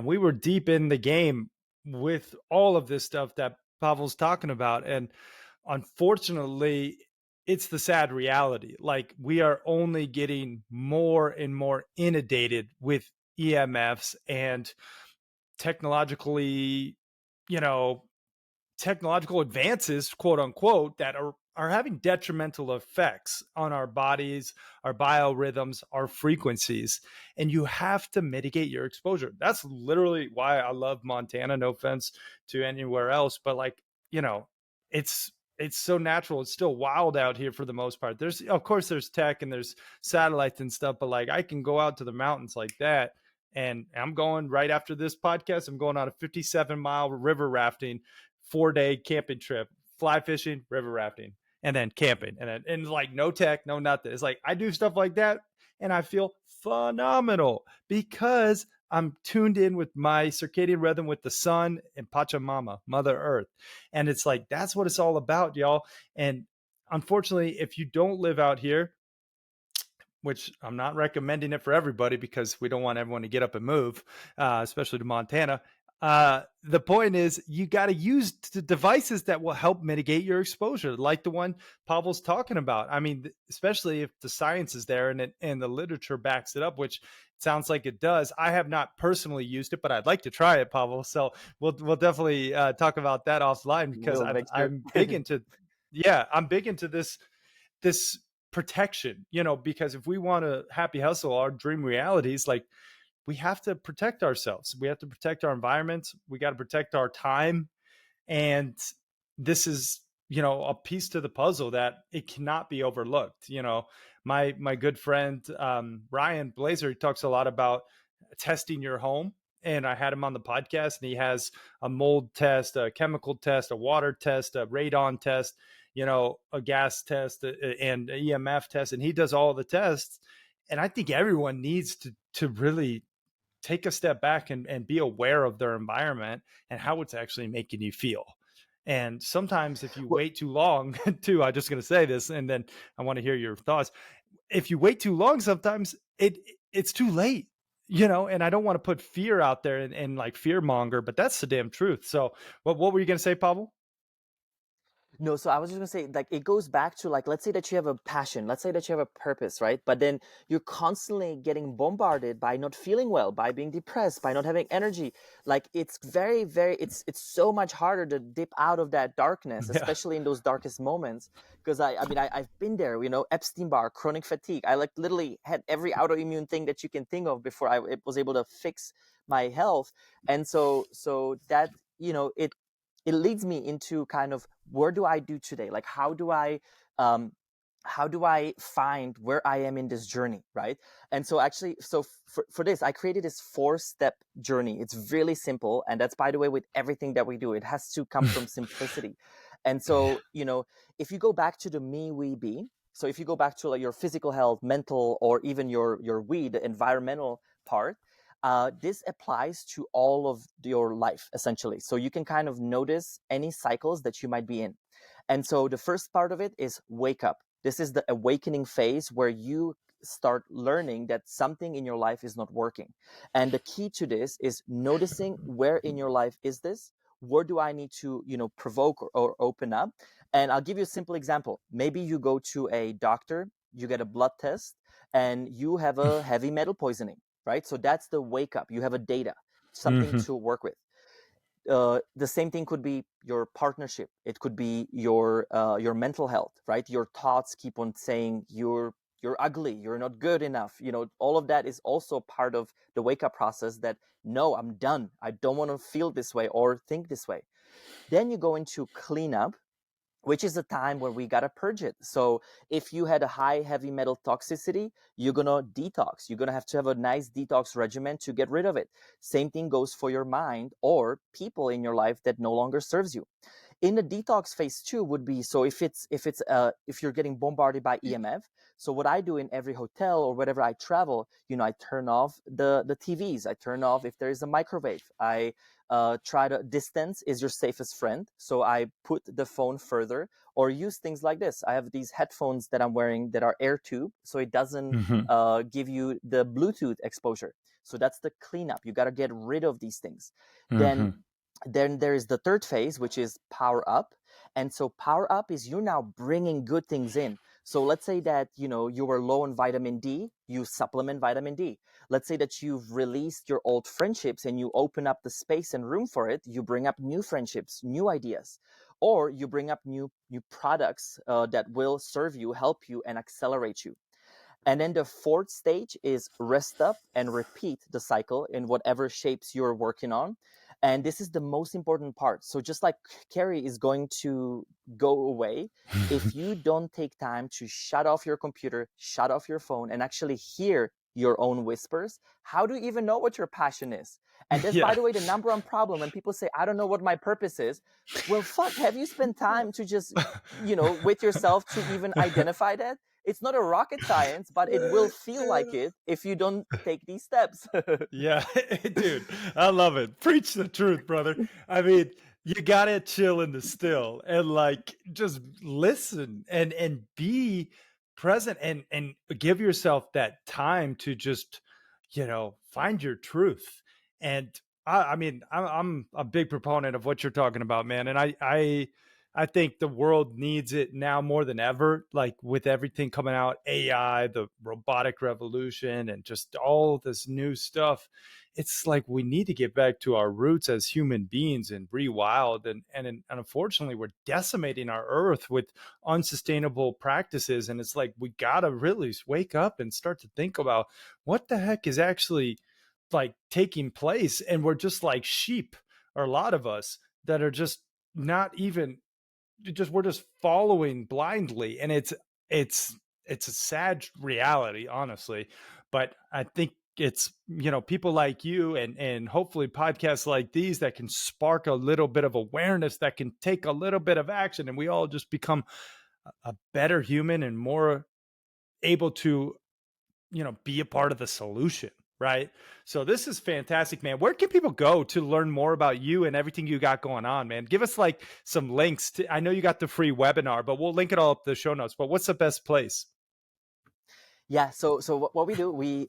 we were deep in the game with all of this stuff that Pavel's talking about. And unfortunately, it's the sad reality. Like, we are only getting more and more inundated with EMFs and technologically, you know, technological advances, quote unquote, that are having detrimental effects on our bodies, our biorhythms, our frequencies. And you have to mitigate your exposure. That's literally why I love Montana. No offense to anywhere else, but like, you know, it's it's so natural. It's still wild out here for the most part. There's, of course, there's tech and there's satellites and stuff, but like, I can go out to the mountains like that. And I'm going right after this podcast. I'm going on a 57-mile river rafting 4-day camping trip, fly fishing, river rafting, and then camping. And like, no tech, no nothing. It's like, I do stuff like that and I feel phenomenal because I'm tuned in with my circadian rhythm with the sun and Pachamama, Mother Earth. And it's like, that's what it's all about, y'all. And unfortunately, if you don't live out here, which I'm not recommending it for everybody because we don't want everyone to get up and move, especially to Montana. The point is, you got to use the devices that will help mitigate your exposure, like the one Pavel's talking about. I mean, especially if the science is there and the literature backs it up, which it sounds like it does. I have not personally used it, but I'd like to try it, Pavel. So we'll definitely talk about that offline because We'll make sure. I'm big into, yeah, I'm big into this protection, because if we want to happy hustle our dream realities, like, we have to protect ourselves. We have to protect our environments. We got to protect our time. And this is, a piece to the puzzle that it cannot be overlooked. My good friend, Ryan Blazer, he talks a lot about testing your home. And I had him on the podcast, and he has a mold test, a chemical test, a water test, a radon test, a gas test, and an EMF test. And he does all the tests. And I think everyone needs to really take a step back and be aware of their environment and how it's actually making you feel. And sometimes if you Well, wait too long, too, I'm just going to say this, and then I want to hear your thoughts. If you wait too long, sometimes it's too late, and I don't want to put fear out there and like fear monger, but that's the damn truth. So what were you going to say, Pavel? No, so I was just gonna say, like, it goes back to, like, let's say that you have a passion, let's say that you have a purpose, right? But then you're constantly getting bombarded by not feeling well, by being depressed, by not having energy. Like, it's very, very, it's so much harder to dip out of that darkness, Yeah. especially in those darkest moments. Because I've been there, Epstein-Barr, chronic fatigue. I like literally had every autoimmune thing that you can think of before was able to fix my health. And so that, it leads me into kind of, where do I do today? Like, um, how do I find where I am in this journey, right? And so actually, for this, I created this 4-step journey. It's really simple. And that's, by the way, with everything that we do, it has to come from simplicity. And Yeah. so, if you go back to the me, we, be, so if you go back to, like, your physical health, mental, or even your we, the environmental part, this applies to all of your life, essentially. So you can kind of notice any cycles that you might be in. And so the first part of it is wake up. This is the awakening phase where you start learning that something in your life is not working. And the key to this is noticing, where in your life is this? Where do I need to, provoke or open up? And I'll give you a simple example. Maybe you go to a doctor, you get a blood test, and you have a heavy metal poisoning, right? So that's the wake up. You have a data, something Hmm. to work with. The same thing could be your partnership. It could be your mental health, right? Your thoughts keep on saying you're you're ugly, you're not good enough. All of that is also part of the wake up process that, no, I'm done. I don't want to feel this way or think this way. Then you go into cleanup, which is a time where we gotta purge it. So if you had a high heavy metal toxicity, you're gonna detox. You're gonna have to have a nice detox regimen to get rid of it. Same thing goes for your mind or people in your life that no longer serves you. In the detox phase 2 would be, so if you're getting bombarded by EMF, so what I do in every hotel or wherever I travel, I turn off the TVs, I turn off if there is a microwave, I try to distance is your safest friend, so I put the phone further, or use things like this. I have these headphones that I'm wearing that are air tube, so it doesn't Mhm. give you the Bluetooth exposure. So that's the cleanup. You got to get rid of these things. then Mhm. then there is the third phase, which is power up. And so power up is you now bringing good things in. So let's say that you were low on vitamin D, you supplement vitamin D. Let's say that you've released your old friendships and you open up the space and room for it, you bring up new friendships, new ideas, or you bring up new products that will serve you, help you, and accelerate you. And then the fourth stage is rest up and repeat the cycle in whatever shapes you're working on. And this is the most important part. So just like Carrie is going to go away, if you don't take time to shut off your computer, shut off your phone, and actually hear your own whispers, how do you even know what your passion is? And that's, by Yeah. the way, the number one problem when people say, I don't know what my purpose is. Well, fuck, have you spent time to just, with yourself to even identify that? It's not a rocket science, but it will feel like it if you don't take these steps. Yeah, dude, I love it. Preach the truth, brother. I mean, you gotta chill in the still and like just listen and be present and give yourself that time to just find your truth. And I mean, I'm a big proponent of what you're talking about, man. And I think the world needs it now more than ever, like with everything coming out, AI, the robotic revolution, and just all this new stuff. It's like we need to get back to our roots as human beings and rewild. And unfortunately, we're decimating our earth with unsustainable practices. And it's like we got to really wake up and start to think about what the heck is actually like taking place. And we're just like sheep, or a lot of us that are just not even just we're just following blindly, and it's it's a sad reality, honestly. But I think it's people like you and hopefully podcasts like these that can spark a little bit of awareness, that can take a little bit of action, and we all just become a better human and more able to be a part of the solution, right? So this is fantastic, man. Where can people go to learn more about you and everything you got going on, man? Give us like some links to, I know you got the free webinar, but we'll link it all up the show notes. But what's the best place? Yeah, so what we do, we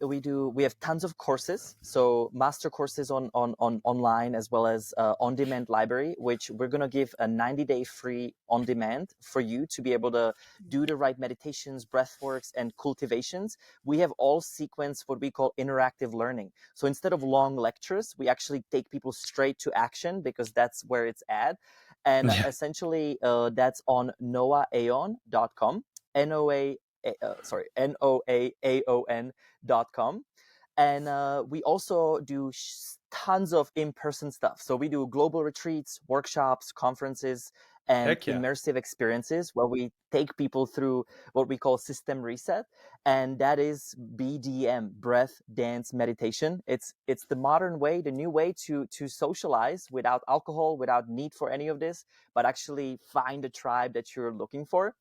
have tons of courses, so master courses on online, as well as on demand library, which we're gonna give a 90-day free on demand for you to be able to do the right meditations, breath works, and cultivations. We have all sequenced what we call interactive learning. So instead of long lectures, we actually take people straight to action, because that's where it's at. And Yeah. essentially, that's on noaaon.com. NOA noaaon.com. And we also do tons of in-person stuff. So we do global retreats, workshops, conferences, and Heck yeah. immersive experiences where we take people through what we call system reset. And that is BDM, breath, dance, meditation. It's the modern way, the new way to socialize without alcohol, without need for any of this, but actually find the tribe that you're looking for.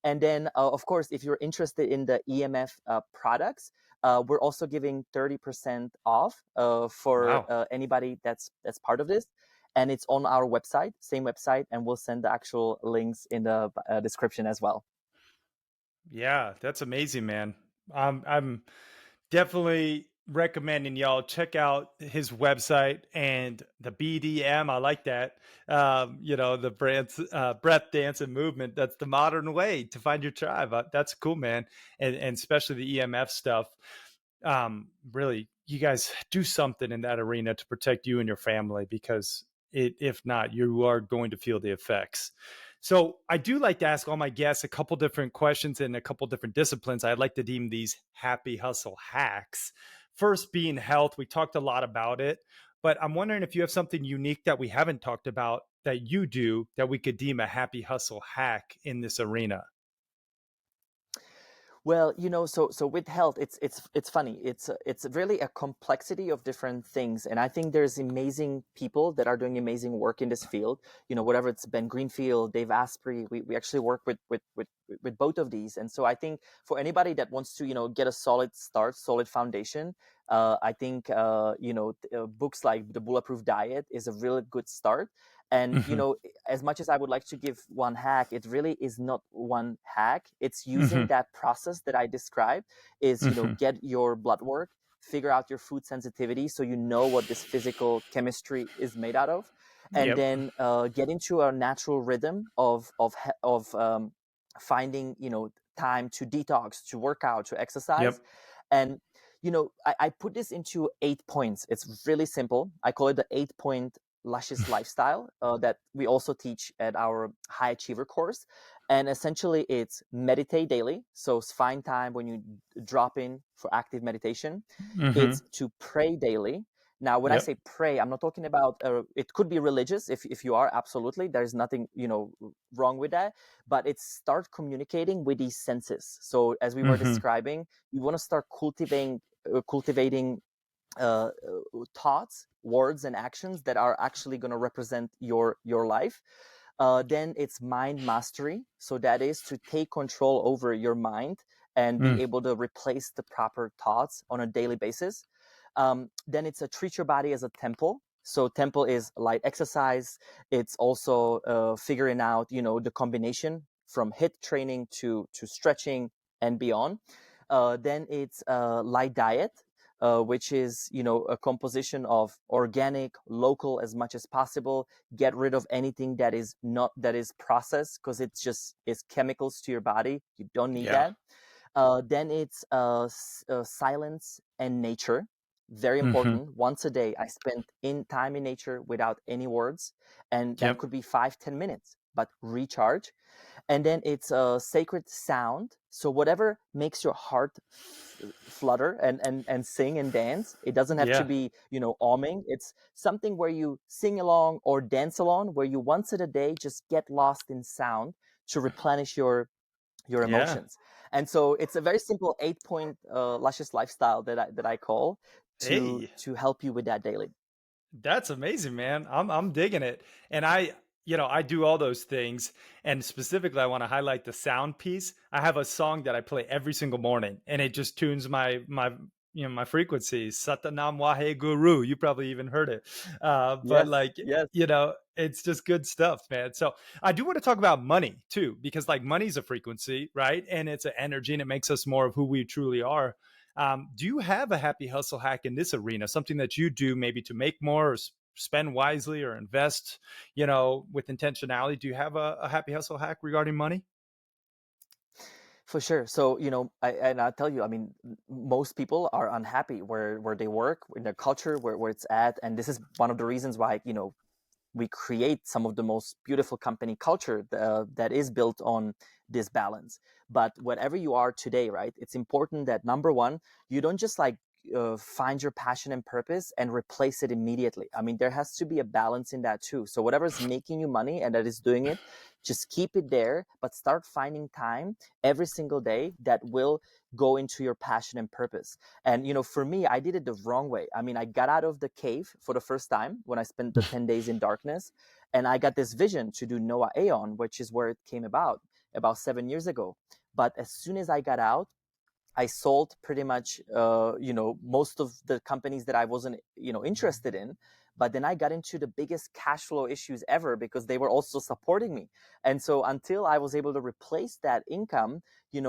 And then, of course, if you're interested in the EMF products, we're also giving 30% off for Wow. anybody that's part of this. And it's on our website, same website, and we'll send the actual links in the description as well. Yeah, that's amazing, man. I'm definitely recommending y'all check out his website and the BDM. I like that. The breath, dance, and movement. That's the modern way to find your tribe. That's cool, man. And especially the EMF stuff. Really, you guys do something in that arena to protect you and your family, because if not, you are going to feel the effects. So I do like to ask all my guests a couple different questions in a couple different disciplines. I'd like to deem these happy hustle hacks. First being health. We talked a lot about it, but I'm wondering if you have something unique that we haven't talked about that you do that we could deem a happy hustle hack in this arena. Well, so with health, it's funny. It's really a complexity of different things, and I think there's amazing people that are doing amazing work in this field. Whatever it's Ben Greenfield, Dave Asprey, we actually work with both of these, and so I think for anybody that wants to get a solid start, solid foundation, I think books like The Bulletproof Diet is a really good start. And Hmm. as much as I would like to give one hack, it really is not one hack. It's using Hmm. that process that I described is, Hmm. get your blood work, figure out your food sensitivity so you know what this physical chemistry is made out of, and Yep. then get into a natural rhythm of finding, time to detox, to work out, to exercise. Yep. And I put this into 8 points. It's really simple. I call it the 8 point luscious lifestyle that we also teach at our high achiever course. And essentially it's meditate daily, so find time when you drop in for active meditation. Hmm. It's to pray daily. Now when I Yep. say pray, I'm not talking about it could be religious if you are, absolutely, there's nothing wrong with that, but it's start communicating with these senses. So as we were Hmm. describing, you want to start cultivating thoughts, words, and actions that are actually going to represent your life. Then it's mind mastery. So that is to take control over your mind and be Mm. able to replace the proper thoughts on a daily basis. Then it's a treat your body as a temple. So temple is light exercise. It's also figuring out, the combination from HIIT training to stretching and beyond. Then it's light diet, which is a composition of organic, local as much as possible. Get rid of anything that is processed, because it's chemicals to your body. You don't need Yeah. that. Then it's silence and nature. Very Hmm. important. Once a day, I spend in time in nature without any words, and that Yep. could be 5-10 minutes. But recharge. And then it's a sacred sound. So whatever makes your heart flutter and sing and dance. It doesn't have to Yeah. be awing. It's something where you sing along or dance along, where you once in a day just get lost in sound to replenish your Yeah. emotions. And so it's a very simple 8 point luscious lifestyle that I call to Hey. to help you with that daily. That's amazing, man. I'm digging it. And I do all those things. And specifically, I want to highlight the sound piece. I have a song that I play every single morning, and it just tunes my frequencies. Satanam Wahe Guru. You probably even heard it. But Yes, like, yes. it's just good stuff, man. So I do want to talk about money too, because like money's a frequency, right? And it's an energy, and it makes us more of who we truly are. Do you have a happy hustle hack in this arena? Something that you do maybe to make more, or spend wisely, or invest, with intentionality? Do you have a happy hustle hack regarding money? For sure. So, and I'll tell you, I mean, most people are unhappy where they work, in their culture, where it's at. And this is one of the reasons why, we create some of the most beautiful company culture that is built on this balance. But whatever you are today, right, it's important that number one, you don't just like find your passion and purpose and replace it immediately. I mean, there has to be a balance in that too. So whatever's making you money and that is doing it, just keep it there, but start finding time every single day that will go into your passion and purpose. And for me, I did it the wrong way. I mean, I got out of the cave for the first time when I spent the 10 days in darkness, and I got this vision to do Noah Aeon, which is where it came about 7 years ago. But as soon as I got out, I sold pretty much, most of the companies that I wasn't, interested in. But then I got into the biggest cash flow issues ever because they were also supporting me. And so until I was able to replace that income,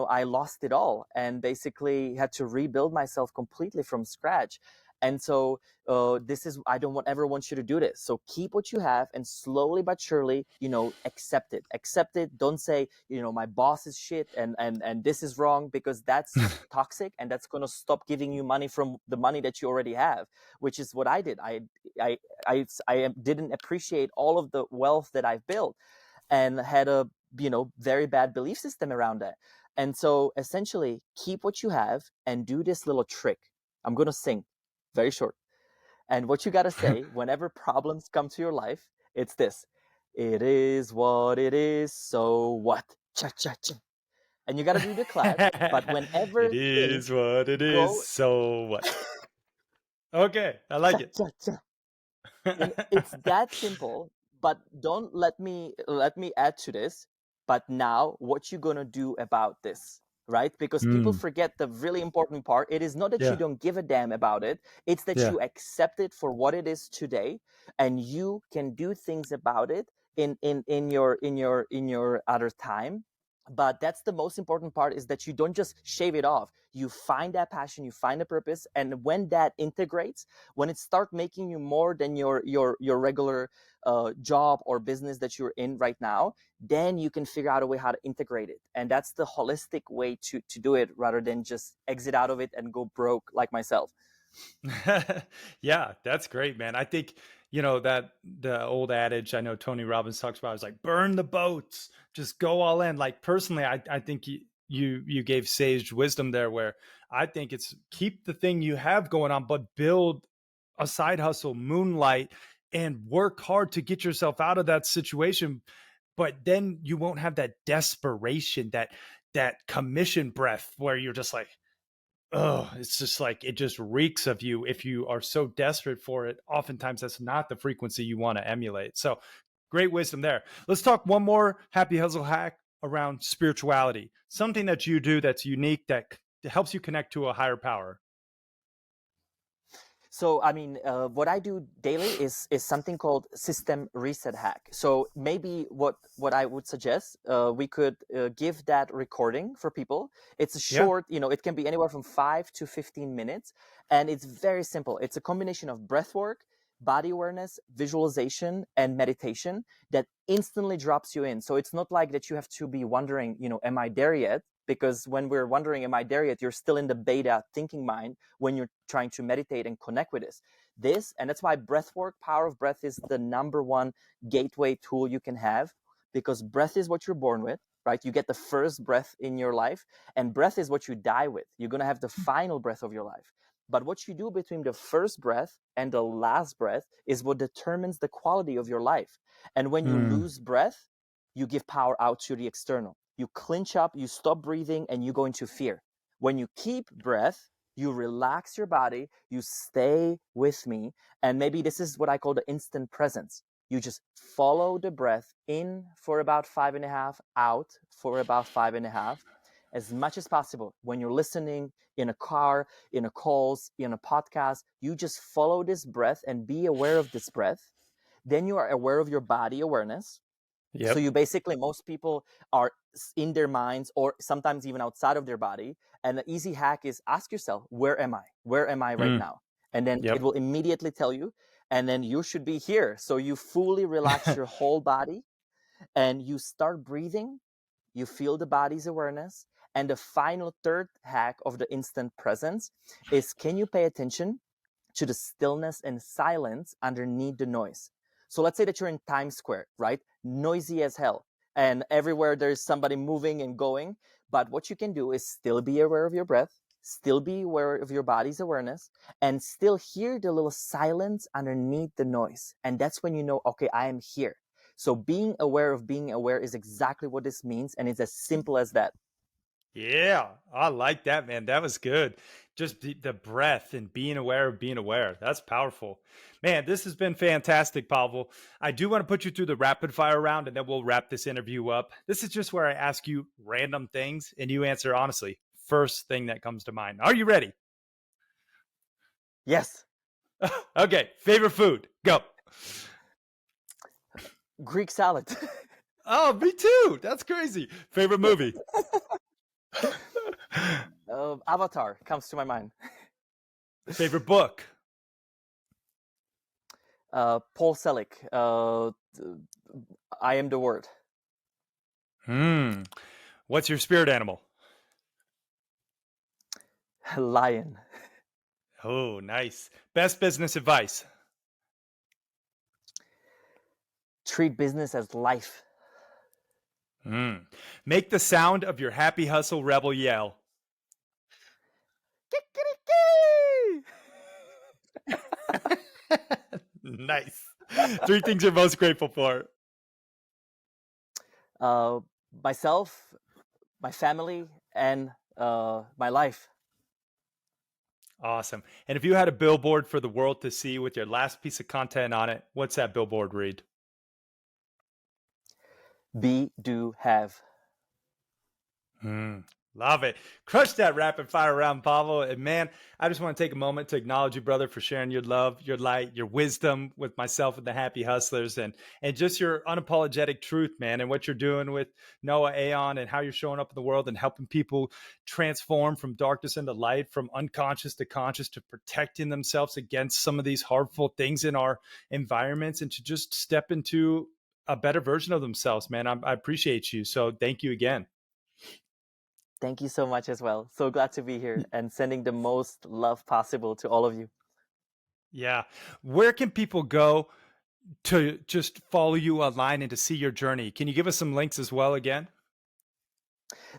I lost it all and basically had to rebuild myself completely from scratch. And so this is, I don't ever want you to do this. So keep what you have and slowly but surely, accept it. Accept it. Don't say, my boss is shit and this is wrong, because that's toxic and that's going to stop giving you money from the money that you already have, which is what I did. I didn't appreciate all of the wealth that I've built. and had a very bad belief system around that. And so essentially, keep what you have and do this little trick. I'm going to sing very short. And what you got to say whenever problems come to your life, it's this: it is what it is, so what? Cha cha cha. And you got to do the clap, but whenever It is things what it is, go so what? Okay, I like cha it. cha cha. And it's that simple, but don't let me add to this. But now what you gonna do about this, right? Because people Mm, forget the really important part. It is not that you yeah, don't give a damn about it, it's that yeah. you accept it for what it is today, and you can do things about it in your other time. But that's the most important part, is that you don't just shave it off. You find that passion, you find a purpose, and when that integrates, when it starts making you more than your regular job or business that you're in right now, then you can figure out a way how to integrate it. And that's the holistic way to do it, rather than just exit out of it and go broke like myself. Yeah, that's great, man. I think, that the old adage I know Tony Robbins talks about is like burn the boats, just go all in. Like personally, I think you gave sage wisdom there where I think it's keep the thing you have going on, but build a side hustle, moonlight, and work hard to get yourself out of that situation. But then you won't have that desperation, that commission breath where you're just like, oh, it's just like it just reeks of you if you are so desperate for it. Oftentimes, that's not the frequency you want to emulate. So, great wisdom there. Let's talk one more happy hustle hack around spirituality, something that you do that's unique that helps you connect to a higher power. So, I mean, what I do daily is something called system reset hack. So maybe what I would suggest, we could give that recording for people. It's a Yeah. short, it can be anywhere from 5 to 15 minutes, and it's very simple. It's a combination of breath work, body awareness, visualization, and meditation that instantly drops you in. So it's not like that you have to be wondering, am I there yet? Because when we're wondering, am I there yet? You're still in the beta thinking mind when you're trying to meditate and connect with this. And that's why breath work, power of breath, is the number one gateway tool you can have, because breath is what you're born with, right? You get the first breath in your life, and breath is what you die with. You're going to have the final breath of your life. But what you do between the first breath and the last breath is what determines the quality of your life. And when you Mm. lose breath, you give power out to the external. You clinch up, you stop breathing, and you go into fear. When you keep breath, you relax your body, you stay with me, and maybe this is what I call the instant presence. You just follow the breath in for about 5.5, out for about 5.5, as much as possible. When you're listening in a car, in a calls, in a podcast, you just follow this breath and be aware of this breath. Then you are aware of your body awareness. So Yep. you basically, most people are in their minds or sometimes even outside of their body. And the easy hack is ask yourself, where am I? Where am I right Mm. now? And then it Yep. will immediately tell you. And then you should be here. So you fully relax your whole body and you start breathing. You feel the body's awareness. And the final third hack of the instant presence is, can you pay attention to the stillness and silence underneath the noise? So let's say that you're in Times Square, right? Noisy as hell. And everywhere there's somebody moving and going. But what you can do is still be aware of your breath, still be aware of your body's awareness, and still hear the little silence underneath the noise. And that's when you know, okay, I am here. So being aware of being aware is exactly what this means. And it's as simple as that. Yeah, I like that, man. That was good. Just the breath and being aware of being aware. That's powerful. Man, this has been fantastic, Pavel. I do want to put you through the rapid fire round and then we'll wrap this interview up. This is just where I ask you random things and you answer honestly. First thing that comes to mind. Are you ready? Yes. Okay, favorite food. Go. Greek salad. Oh, me too. That's crazy. Favorite movie. Avatar comes to my mind. Favorite book. Paul Selig, I am the word. Hmm. What's your spirit animal? Lion. Oh, nice. Best business advice. Treat business as life. Mm. Make the sound of your happy hustle rebel yell. Kikiriki! Nice. Three things you're most grateful for. uh, Myself, my family, and my life. Awesome. And if you had a billboard for the world to see with your last piece of content on it, what's that billboard read? Be, do, have. Mm, love it. Crush that rapid fire round, Pavel. And man, I just want to take a moment to acknowledge you, brother, for sharing your love, your light, your wisdom with myself and the Happy Hustlers, and just your unapologetic truth, man, and what you're doing with Noah Aon and how you're showing up in the world and helping people transform from darkness into light, from unconscious to conscious, to protecting themselves against some of these harmful things in our environments, and to just step into a better version of themselves, man. I appreciate you. So thank you again. Thank you so much as well. So glad to be here and sending the most love possible to all of you. Yeah. Where can people go to just follow you online and to see your journey? Can you give us some links as well again?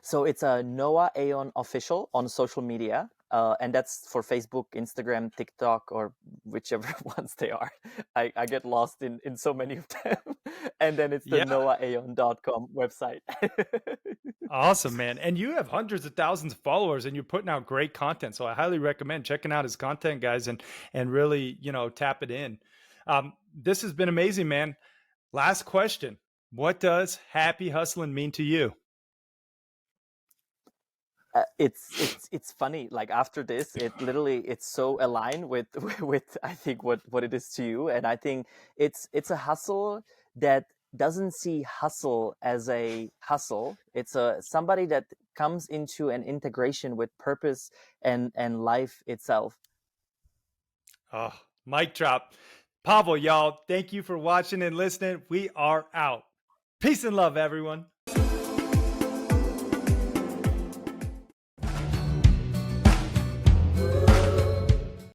So it's a Noah Aon official on social media. And that's for Facebook, Instagram, TikTok, or whichever ones they are. I get lost in so many of them. And then it's the Yeah. noahaon.com website. Awesome, man. And you have hundreds of thousands of followers and you're putting out great content. So I highly recommend checking out his content, guys, and really, tap it in. This has been amazing, man. Last question. What does happy hustling mean to you? It's funny. Like after this, it's so aligned with with I think what it is to you, and I think it's a hustle that doesn't see hustle as a hustle. It's a somebody that comes into an integration with purpose and life itself. Oh, mic drop. Pavel, y'all, thank you for watching and listening. We are out. Peace and love, everyone.